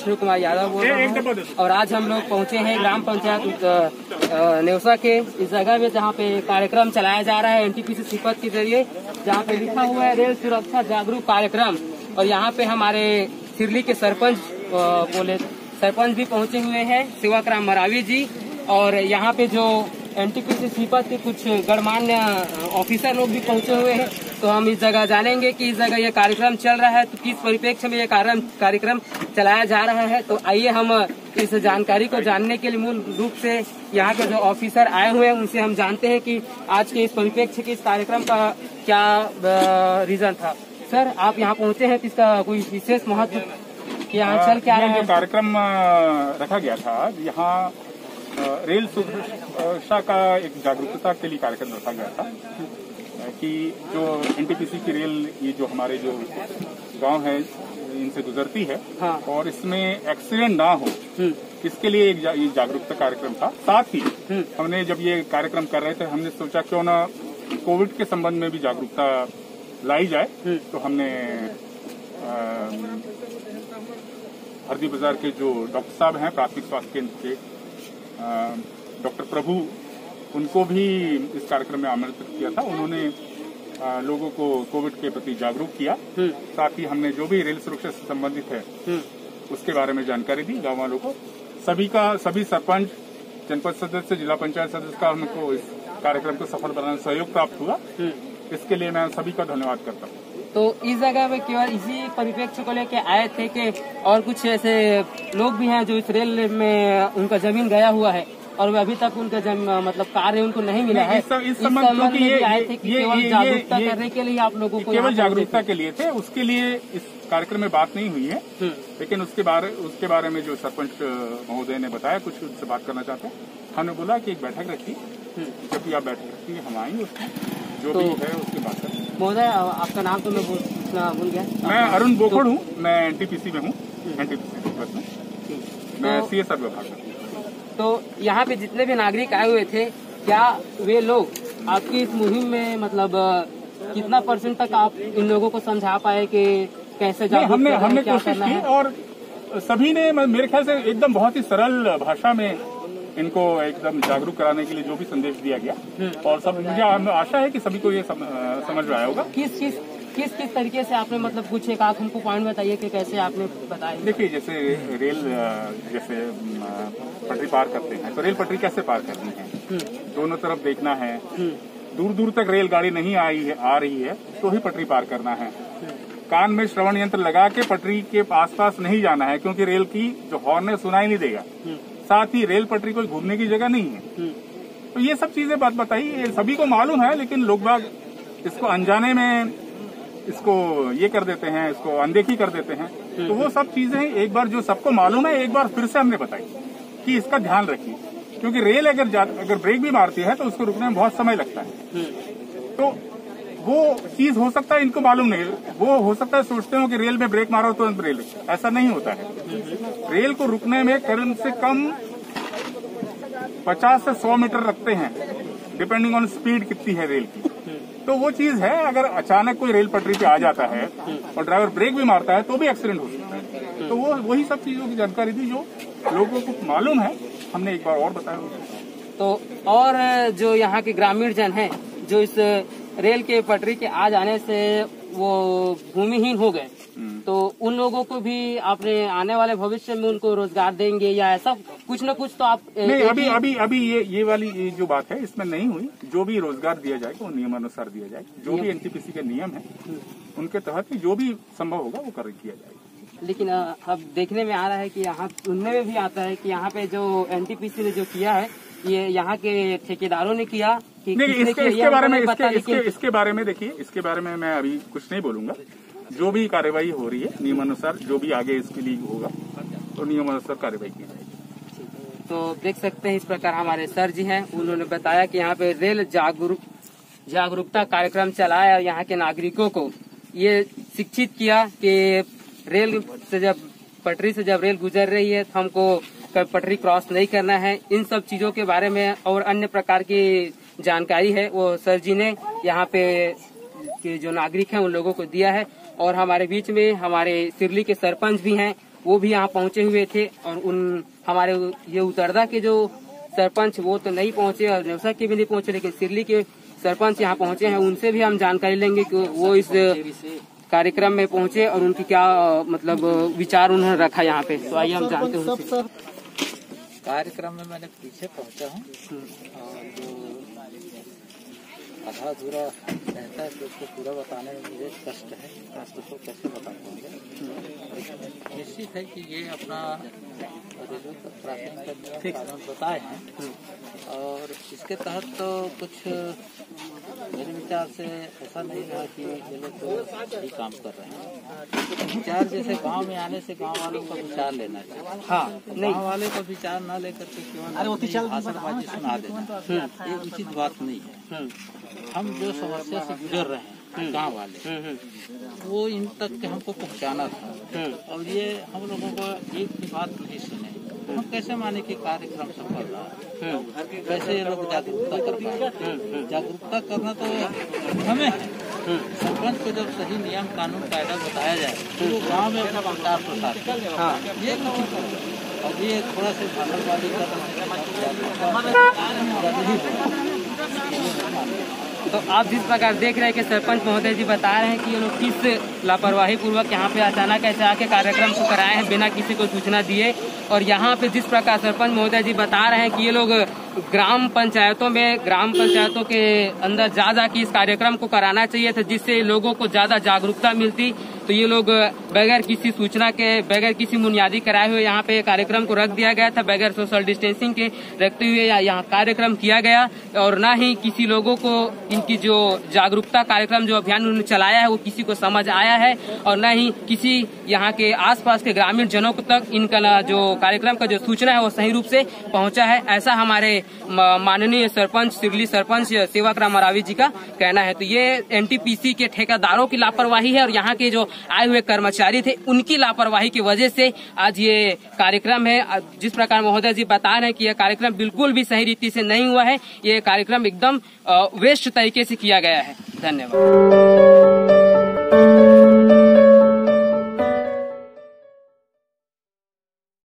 विष्णु कुमार यादव बोल रहा हूँ और आज हम लोग पहुँचे हैं ग्राम पंचायत नेवसा के इस जगह में जहाँ पे कार्यक्रम चलाया जा रहा है एनटीपीसी सीपत के जरिए, जहाँ पे लिखा हुआ है रेल सुरक्षा जागरूक कार्यक्रम। और यहाँ पे हमारे सिरली के सरपंच भी पहुँचे हुए हैं, सेवाकराम मरावी जी। और यहाँ पे जो एनटीपीसी सीपत के कुछ गणमान्य ऑफिसर लोग भी पहुंचे हुए हैं। तो हम इस जगह जानेंगे कि इस जगह ये कार्यक्रम चल रहा है तो किस परिप्रेक्ष्य में ये कार्यक्रम चलाया जा रहा है। तो आइए हम इस जानकारी को जानने के लिए मूल रूप से यहाँ के जो ऑफिसर आए हुए हैं उनसे हम जानते हैं कि आज के इस परिप्रेक्ष्य के इस कार्यक्रम का क्या रीजन था। सर, आप यहाँ पहुँचे हैं तो इसका कोई विशेष महत्व यहाँ चल क्या रहा है? कार्यक्रम रखा गया था यहाँ रेल सुरक्षा का एक जागरूकता के लिए कार्यक्रम रखा गया था कि जो एनटीपीसी की रेल ये जो हमारे जो गांव है इनसे गुजरती है, हाँ। और इसमें एक्सीडेंट ना हो इसके लिए एक जागरूकता कार्यक्रम था। साथ ही हमने जब ये कार्यक्रम कर रहे थे हमने सोचा क्यों ना कोविड के संबंध में भी जागरूकता लाई जाए। तो हमने हरदी बाजार के जो डॉक्टर साहब हैं प्राथमिक स्वास्थ्य केंद्र के डॉक्टर प्रभु, उनको भी इस कार्यक्रम में आमंत्रित किया था। उन्होंने लोगों को कोविड के प्रति जागरूक किया। साथ ही हमने जो भी रेल सुरक्षा से संबंधित है उसके बारे में जानकारी दी गांव वालों को। सभी सरपंच, जनपद सदस्य, जिला पंचायत सदस्य का हमको इस कार्यक्रम को सफल बनाने में सहयोग प्राप्त हुआ। इसके लिए मैं सभी का धन्यवाद करता हूँ। तो इस जगह में केवल इसी परिप्रेक्ष्य को लेके आए थे कि और कुछ ऐसे लोग भी हैं जो इस रेल में उनका जमीन गया हुआ है और वे अभी तक उनका मतलब कार्य उनको नहीं मिला है? इस संबंध में भी आए थे कि केवल जागरूकता करने के लिए आप लोगों को केवल जागरूकता के लिए थे, उसके लिए इस कार्यक्रम में बात नहीं हुई है। लेकिन उसके बारे में जो सरपंच महोदय ने बताया कुछ उनसे बात करना चाहते हैं। हमने बोला कि एक बैठक रखी, जब भी आप बैठक रखी हम आएंगे उसमें जो भी है उसकी बात करें। महोदय, आपका नाम तो मैं भूल गया। मैं अरुण बोखड़ हूँ, मैं एनटीपीसी में हूँ, एनटीपीसी में मैं सीएसआर विभाग में। तो यहाँ पे जितने भी नागरिक आए हुए थे, क्या वे लोग आपकी इस मुहिम में मतलब कितना % तक आप इन लोगों को समझा पाए कि कैसे जागरूक हमने कोशिश की और सभी ने मेरे ख्याल से एकदम बहुत ही सरल भाषा में इनको एकदम जागरूक कराने के लिए जो भी संदेश दिया गया और सब मुझे आशा है कि सभी को ये समझ में आया होगा। किस तरीके से आपने मतलब कुछ एक आंख हमको पॉइंट बताइए कि कैसे आपने बताया? देखिए, जैसे रेल जैसे पटरी पार करते हैं तो रेल पटरी कैसे पार करनी है, दोनों तरफ देखना है, दूर दूर तक रेलगाड़ी नहीं आ रही है तो ही पटरी पार करना है। कान में श्रवण यंत्र लगा के पटरी के आसपास नहीं जाना है क्योंकि रेल की जो हॉर्न है सुनाई नहीं देगा। साथ ही रेल पटरी कोई घूमने की जगह नहीं है। तो ये सब चीजें बताई, ये सभी को मालूम है, लेकिन लोग बाग इसको अनजाने में इसको ये कर देते हैं, इसको अनदेखी कर देते हैं। तो वो सब चीजें एक बार जो सबको मालूम है एक बार फिर से हमने बताई कि इसका ध्यान रखिए, क्योंकि रेल अगर ब्रेक भी मारती है तो उसको रुकने में बहुत समय लगता है। तो वो चीज हो सकता है इनको मालूम नहीं, वो हो सकता है सोचते हो कि रेल में ब्रेक मारो तो रेल, ऐसा नहीं होता है। रेल को रुकने में कम से कम 50 से 100 मीटर रखते हैं, डिपेंडिंग ऑन स्पीड कितनी है रेल की। तो वो चीज है, अगर अचानक कोई रेल पटरी पे आ जाता है और ड्राइवर ब्रेक भी मारता है तो भी एक्सीडेंट हो सकता है। तो वो वही सब चीजों की जानकारी थी जो लोगों को मालूम है, हमने एक बार और बताया। तो और जो यहाँ के ग्रामीण जन हैं जो इस रेल के पटरी के आ जाने से वो भूमिहीन हो गए, तो उन लोगों को भी आपने आने वाले भविष्य में उनको रोजगार देंगे या ऐसा कुछ न कुछ तो आप नहीं, अभी ये वाली जो बात है इसमें नहीं हुई। जो भी रोजगार दिया जाएगा वो नियमानुसार दिया जाएगा, जो भी एनटीपीसी के नियम है उनके तहत ही जो भी संभव होगा वो किया जाएगा। लेकिन अब देखने में आ रहा है कि यहाँ सुनने में भी आता है कि यहाँ पे जो एनटीपीसी ने जो किया है ये यहाँ के ठेकेदारों ने किया कि इसके बारे में देखिए, इसके बारे में मैं अभी कुछ नहीं बोलूंगा। जो भी कार्यवाही हो रही है नियमानुसार, जो भी आगे इसके लिए होगा तो नियमानुसार कार्यवाही की जाएगी। तो देख सकते हैं इस प्रकार हमारे सर जी हैं, उन्होंने बताया कि यहाँ पे रेल जागरूकता कार्यक्रम चलाया और यहाँ के नागरिकों को ये शिक्षित किया कि रेल से जब पटरी से जब रेल गुजर रही है तो हमको पटरी क्रॉस नहीं करना है। इन सब चीजों के बारे में और अन्य प्रकार की जानकारी है वो सर जी ने यहाँ पे के जो नागरिक हैं उन लोगों को दिया है। और हमारे बीच में हमारे सिरली के सरपंच भी हैं, वो भी यहाँ पहुंचे हुए थे। और उन हमारे ये उतरदा के जो सरपंच वो तो नहीं पहुंचे और नेवसा के भी नहीं पहुंचे, लेकिन सिरली के सरपंच यहाँ पहुंचे हैं। उनसे भी हम जानकारी लेंगे कि वो इस कार्यक्रम में पहुंचे और उनकी क्या मतलब विचार उन्होंने रखा यहाँ पे। तो आइए हम जानते हैं। कार्यक्रम में मैंने पीछे पहुंचा हूँ और जो आधा अधूरा रहता है तो उसको पूरा बताने में मुझे कष्ट है, उसको कैसे बता पाऊंगा। निश्चित है कि ये अपना प्राथमिक कानून बताए हैं और इसके तहत तो कुछ मेरे विचार से ऐसा नहीं रहा कि ये लोग तो सही काम कर रहे हैं। विचार जैसे गांव में आने से गांव वालों का विचार लेना चाहिए। हाँ, गांव वाले का विचार न लेकर के केवल भाषणबाजी सुना देना ये उचित बात नहीं है। हम जो समस्या से गुजर रहे हैं गांव वाले वो इन तक के हमको पहुंचाना था और ये हम लोगों को एक भी बात नहीं सुने। हम कैसे माने कि कार्यक्रम सफल रहा, कैसे ये लोग जागरूकता कर पाए। जागरूकता करना तो हमें है। सरपंच को जब सही नियम कानून कायदा बताया जाए तो वो गाँव में अपना प्रचार प्रसार करे। ये अब ये थोड़ा सा भाषणबाजी तो आप जिस प्रकार देख रहे हैं कि सरपंच महोदय जी बता रहे हैं कि ये लोग किस लापरवाही पूर्वक यहाँ पे अचानक ऐसे आके कार्यक्रम को कराए हैं बिना किसी को सूचना दिए। और यहाँ पे जिस प्रकार सरपंच महोदय जी बता रहे हैं कि ये लोग ग्राम पंचायतों के अंदर जा के इस कार्यक्रम को कराना चाहिए था, जिससे लोगों को ज्यादा जागरूकता मिलती। तो ये लोग बगैर किसी सूचना के, बगैर किसी बुनियादी कराए हुए यहाँ पे कार्यक्रम को रख दिया गया था। बगैर सोशल डिस्टेंसिंग के रखते हुए यहाँ कार्यक्रम किया गया और न ही किसी लोगों को इनकी जो जागरूकता कार्यक्रम जो अभियान उन्होंने चलाया है वो किसी को समझ आया है और न ही किसी यहाँ के आसपास के ग्रामीण जनों तक इनका जो कार्यक्रम का जो सूचना है वो सही रूप से पहुंचा है। ऐसा हमारे माननीय सरपंच सिरली सरपंच सेवाकराम मरावी जी का कहना है। तो ये एनटीपीसी के ठेकेदारों की लापरवाही है और यहाँ के जो आए हुए कर्मचारी थे उनकी लापरवाही की वजह से आज ये कार्यक्रम है। जिस प्रकार महोदय जी बता रहे हैं कि यह कार्यक्रम बिल्कुल भी सही रीति से नहीं हुआ है, ये कार्यक्रम एकदम वेस्ट तरीके से किया गया है। धन्यवाद।